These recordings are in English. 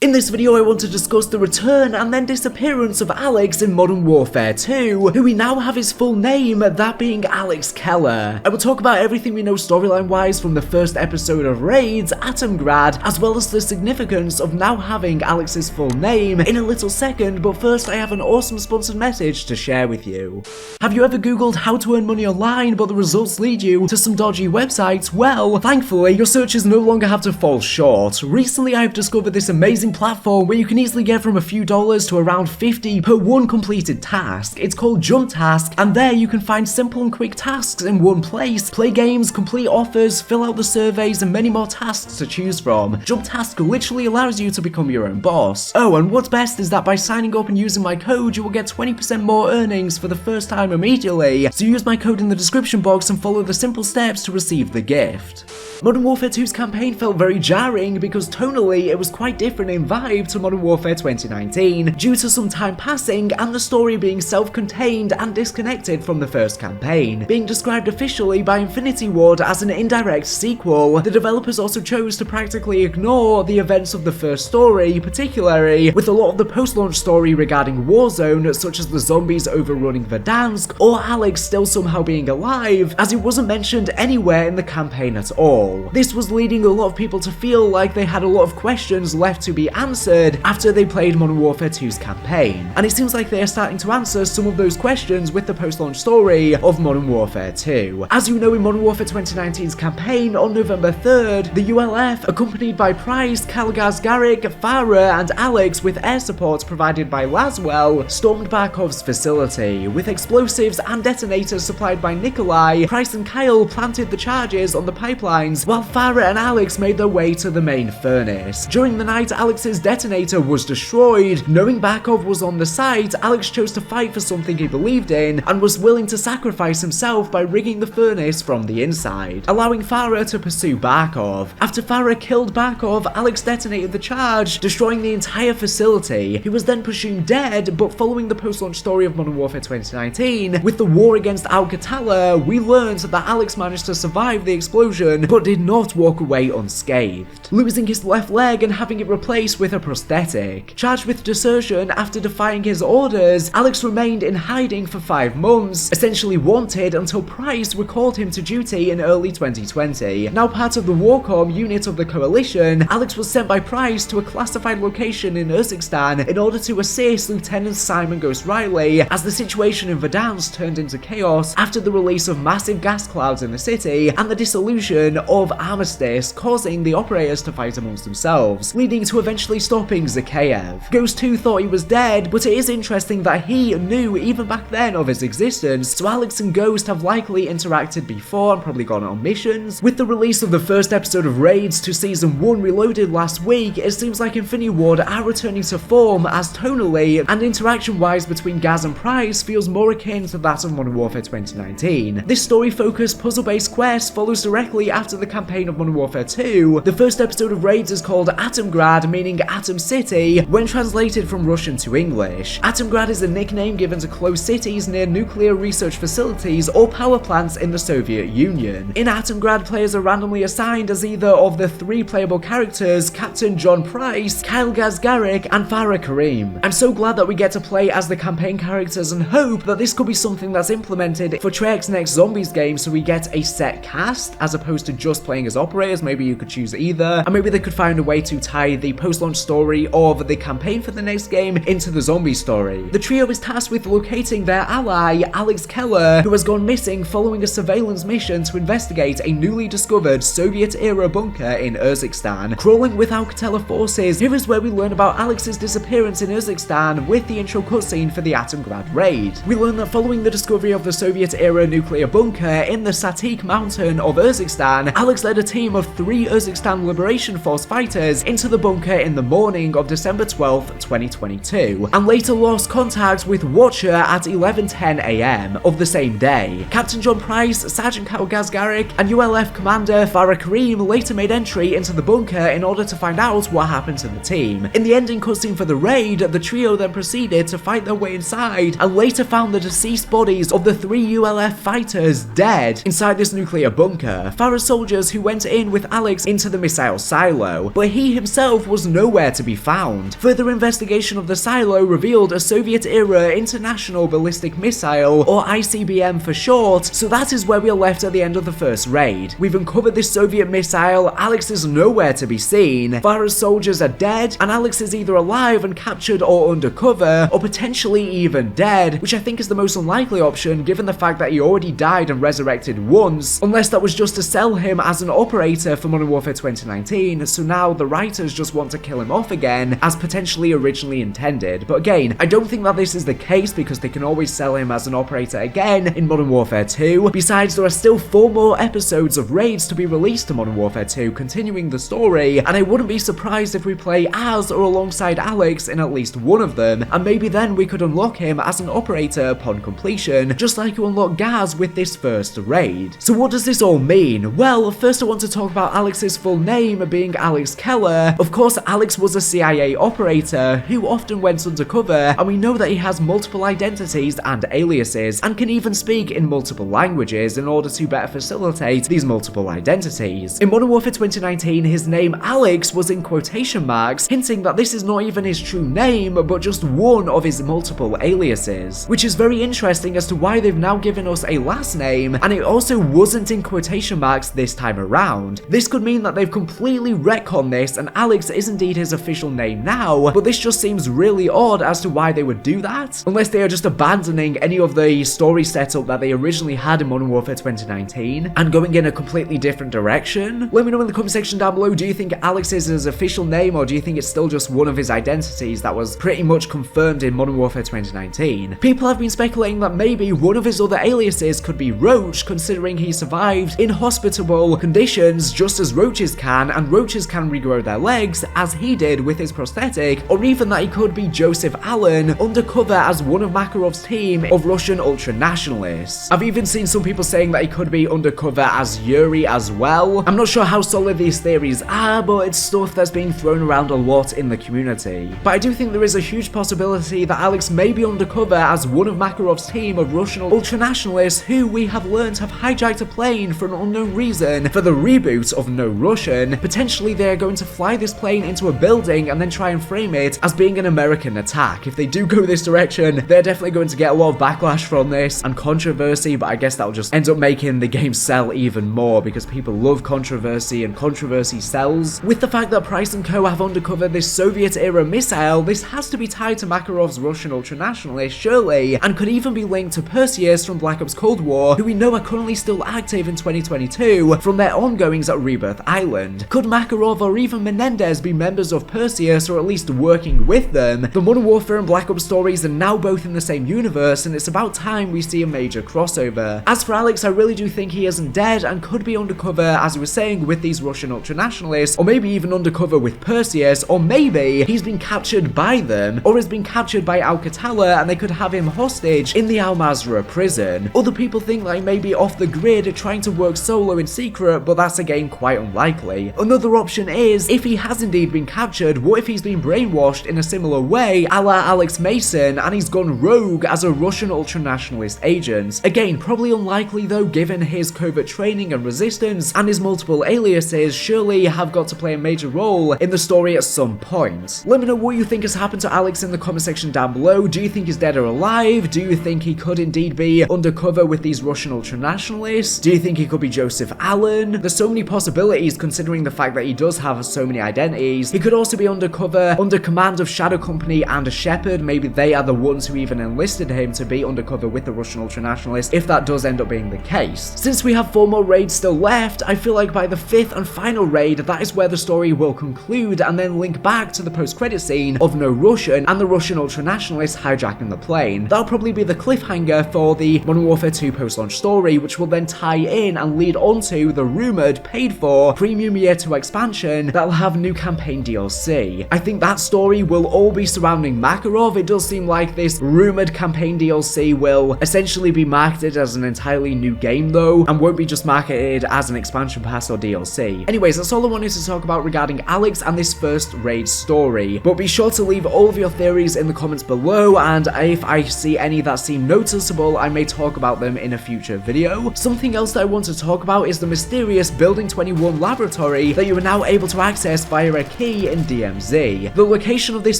In this video I want to discuss the return and then disappearance of Alex in Modern Warfare 2, who we now have his full name, that being Alex Kellar. I will talk about everything we know storyline wise from the first episode of Raid's Atomgrad, as well as the significance of now having Alex's full name in a little second, but first I have an awesome sponsored message to share with you. Have you ever googled how to earn money online but the results lead you to some dodgy websites? Well, thankfully your searches no longer have to fall short. Recently I have discovered this amazing platform where you can easily get from a few dollars to around 50 per one completed task. It's called Jump Task, and there you can find simple and quick tasks in one place, play games, complete offers, fill out the surveys, and many more tasks to choose from. Jump Task literally allows you to become your own boss. Oh, and what's best is that by signing up and using my code, you will get 20% more earnings for the first time immediately. So use my code in the description box and follow the simple steps to receive the gift. Modern Warfare 2's campaign felt very jarring because tonally it was quite different in vibe to Modern Warfare 2019 due to some time passing and the story being self-contained and disconnected from the first campaign. Being described officially by Infinity Ward as an indirect sequel, the developers also chose to practically ignore the events of the first story, particularly with a lot of the post-launch story regarding Warzone, such as the zombies overrunning Verdansk or Alex still somehow being alive, as it wasn't mentioned anywhere in the campaign at all. This was leading a lot of people to feel like they had a lot of questions left to be answered after they played Modern Warfare 2's campaign, and it seems like they are starting to answer some of those questions with the post-launch story of Modern Warfare 2. As you know, in Modern Warfare 2019's campaign, on November 3rd, the ULF, accompanied by Price, Kalgazgarik, Farah, and Alex with air support provided by Laswell, stormed Barkov's facility. With explosives and detonators supplied by Nikolai, Price and Kyle planted the charges on the pipelines, while Farah and Alex made their way to the main furnace. During the night, Alex's detonator was destroyed. Knowing Barkov was on the site, Alex chose to fight for something he believed in and was willing to sacrifice himself by rigging the furnace from the inside, allowing Farah to pursue Barkov. After Farah killed Barkov, Alex detonated the charge, destroying the entire facility. He was then presumed dead, but following the post-launch story of Modern Warfare 2019, with the war against Al-Qatala, we learned that Alex managed to survive the explosion, but did not walk away unscathed, losing his left leg and having it replaced with a prosthetic. Charged with desertion after defying his orders, Alex remained in hiding for 5 months, essentially wanted until Price recalled him to duty in early 2020. Now part of the Warcom unit of the coalition, Alex was sent by Price to a classified location in Urzikstan in order to assist Lieutenant Simon Ghost Riley as the situation in Verdansk turned into chaos after the release of massive gas clouds in the city and the dissolution of Armistice, causing the operators to fight amongst themselves, leading to eventually stopping Zakhaev. Ghost 2 thought he was dead, but it is interesting that he knew even back then of his existence, so Alex and Ghost have likely interacted before and probably gone on missions. With the release of the first episode of Raids to Season 1 Reloaded last week, it seems like Infinity Ward are returning to form, as tonally and interaction-wise between Gaz and Price feels more akin to that of Modern Warfare 2019. This story-focused puzzle-based quest follows directly after the campaign of Modern Warfare 2. The first episode of Raids is called Atomgrad, meaning Atom City, when translated from Russian to English. Atomgrad is a nickname given to closed cities near nuclear research facilities or power plants in the Soviet Union. In Atomgrad, players are randomly assigned as either of the 3 playable characters, Captain John Price, Kyle Gazgarik, and Farah Karim. I'm so glad that we get to play as the campaign characters and hope that this could be something that's implemented for Treyarch's next Zombies game, so we get a set cast as opposed to just playing as operators. Maybe you could choose either, and maybe they could find a way to tie the post-launch story of the campaign for the next game into the zombie story. The trio is tasked with locating their ally, Alex Kellar, who has gone missing following a surveillance mission to investigate a newly discovered Soviet-era bunker in Urzikstan, crawling with Al-Qatala forces. Here is where we learn about Alex's disappearance in Urzikstan with the intro cutscene for the Atomgrad Raid. We learn that following the discovery of the Soviet-era nuclear bunker in the Satik mountain of Urzikstan, Alex led a team of 3 Urzikstan Liberation Force fighters into the bunker in the morning of December 12, 2022, and later lost contact with Watcher at 11:10 AM of the same day. Captain John Price, Sergeant Kyle Gazgarik, and ULF Commander Farah Karim later made entry into the bunker in order to find out what happened to the team. In the ending cutscene for the raid, the trio then proceeded to fight their way inside and later found the deceased bodies of the 3 ULF fighters dead inside this nuclear bunker. Farah's soldiers who went in with Alex into the missile silo, but he himself was nowhere to be found. Further investigation of the silo revealed a Soviet-era International Ballistic Missile, or ICBM for short, so that is where we are left at the end of the first raid. We've uncovered this Soviet missile, Alex is nowhere to be seen, Farah's soldiers are dead, and Alex is either alive and captured or undercover, or potentially even dead, which I think is the most unlikely option given the fact that he already died and resurrected once, unless that was just to sell him as an operator for Modern Warfare 2019, so now the writers just want to kill him off again, as potentially originally intended. But again, I don't think that this is the case because they can always sell him as an operator again in Modern Warfare 2. Besides, there are still 4 more episodes of raids to be released to Modern Warfare 2, continuing the story, and I wouldn't be surprised if we play as or alongside Alex in at least one of them, and maybe then we could unlock him as an operator upon completion, just like you unlock Gaz with this first raid. So what does this all mean? Well, first I want to talk about Alex's full name being Alex Kellar. Of course, Alex was a CIA operator who often went undercover, and we know that he has multiple identities and aliases, and can even speak in multiple languages in order to better facilitate these multiple identities. In Modern Warfare 2019, his name Alex was in quotation marks, hinting that this is not even his true name, but just one of his multiple aliases, which is very interesting as to why they've now given us a last name, and it also wasn't in quotation marks this time around. This could mean that they've completely retconned this, and Alex is indeed his official name now, but this just seems really odd as to why they would do that, unless they are just abandoning any of the story setup that they originally had in Modern Warfare 2019, and going in a completely different direction. Let me know in the comment section down below, do you think Alex is his official name, or do you think it's still just one of his identities that was pretty much confirmed in Modern Warfare 2019? People have been speculating that maybe one of his other aliases could be Roach, considering he survived in hospitable conditions just as Roaches can, and Roaches can regrow their legs as he did with his prosthetic, or even that he could be Joseph Allen, undercover as one of Makarov's team of Russian ultra-nationalists. I've even seen some people saying that he could be undercover as Yuri as well. I'm not sure how solid these theories are, but it's stuff that's being thrown around a lot in the community. But I do think there is a huge possibility that Alex may be undercover as one of Makarov's team of Russian ultra-nationalists who we have learned have hijacked a plane for an unknown reason for the reboot of No Russian. Potentially they are going to fly this plane into a building and then try and frame it as being an American attack. If they do go this direction, they're definitely going to get a lot of backlash from this and controversy, but I guess that'll just end up making the game sell even more because people love controversy and controversy sells. With the fact that Price & Co have undercovered this Soviet-era missile, this has to be tied to Makarov's Russian ultranationalists, surely, and could even be linked to Perseus from Black Ops Cold War, who we know are currently still active in 2022 from their ongoings at Rebirth Island. Could Makarov or even Menendez be members of Perseus, or at least working with them? The Modern Warfare and Black Ops stories are now both in the same universe, and it's about time we see a major crossover. As for Alex, I really do think he isn't dead and could be undercover, as I was saying, with these Russian ultranationalists, or maybe even undercover with Perseus, or maybe he's been captured by them, or has been captured by Alcatala and they could have him hostage in the Mazrah prison. Other people think that he may be off the grid trying to work solo in secret, but that's again quite unlikely. Another option is, if he has indeed been captured, what if he's been brainwashed in a similar way, a la Alex Mason, and he's gone rogue as a Russian ultranationalist agent? Again, probably unlikely though, given his covert training and resistance, and his multiple aliases surely have got to play a major role in the story at some point. Let me know what you think has happened to Alex in the comment section down below. Do you think he's dead or alive? Do you think he could indeed be undercover with these Russian ultranationalists? Do you think he could be Joseph Allen? There's so many possibilities considering the fact that he does have so many identities. He could also be undercover under command of Shadow Company and Shepard. Maybe they are the ones who even enlisted him to be undercover with the Russian ultranationalists, if that does end up being the case. Since we have 4 more raids still left, I feel like by the 5th and final raid, that is where the story will conclude and then link back to the post-credit scene of No Russian and the Russian ultranationalists hijacking the plane. That'll probably be the cliffhanger for the Modern Warfare 2 post-launch story, which will then tie in and lead onto the rumored, paid-for, premium year 2 expansion that'll have new campaign DLC. I think that story will all be surrounding Makarov. It does seem like this rumored campaign DLC will essentially be marketed as an entirely new game though, and won't be just marketed as an expansion pass or DLC. Anyways, that's all I wanted to talk about regarding Alex and this first raid story, but be sure to leave all of your theories in the comments below, and if I see any that seem noticeable, I may talk about them in a future video. Something else that I want to talk about is the mysterious Building 21 laboratory that you are now able to access via a key in DMZ. The location of this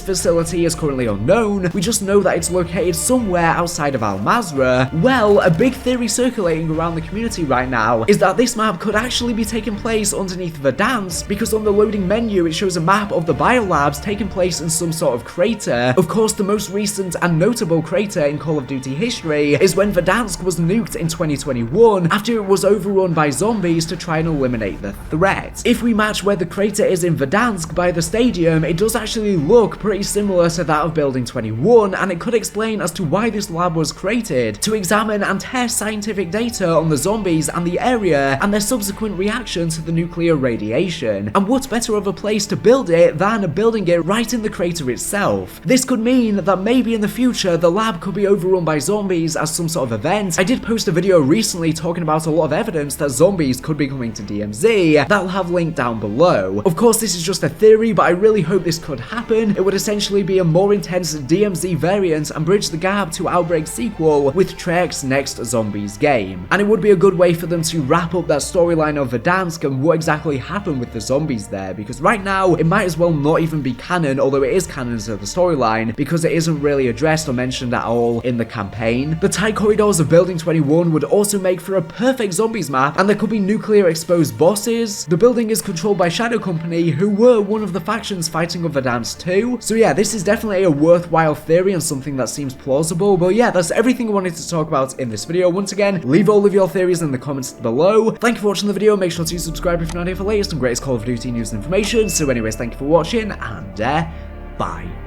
facility is currently unknown, we just know that it's located somewhere outside of Mazrah. Well, a big theory circulating around the community right now is that this map could actually be taking place underneath Verdansk, because on the loading menu it shows a map of the biolabs taking place in some sort of crater. Of course, the most recent and notable crater in Call of Duty history is when Verdansk was nuked in 2021 after it was overrun by zombies to try and eliminate the threat. If we match where the crater is in Verdansk by the stadium, it does actually look pretty similar to that of Building 21, and it could explain as to why this lab was created, to examine and test scientific data on the zombies and the area and their subsequent reaction to the nuclear radiation. And what better of a place to build it than building it right in the crater itself? This could mean that maybe in the future the lab could be overrun by zombies as some sort of event. I did post a video recently talking about a lot of evidence that zombies could be coming to DMZ that I'll have linked down below. Of course, this is just a theory, but I really hope this could happen. It would essentially be a more intense DMZ variant and bridge the gap to Outbreak sequel with Trek's next Zombies game. And it would be a good way for them to wrap up that storyline of Verdansk and what exactly happened with the zombies there, because right now it might as well not even be canon, although it is canon to the storyline, because it isn't really addressed or mentioned at all in the campaign. The tight corridors of Building 21 would also make for a perfect zombies map, and there could be nuclear exposed bosses. The building is controlled by Shadow Company, who were one of the factions fighting on Verdansk too. So yeah, this is definitely a worthwhile theory and something that seems plausible. But yeah, that's everything I wanted to talk about in this video. Once again, leave all of your theories in the comments below. Thank you for watching the video. Make sure to subscribe if you're not here for latest and greatest Call of Duty news and information. So anyways, thank you for watching, and bye.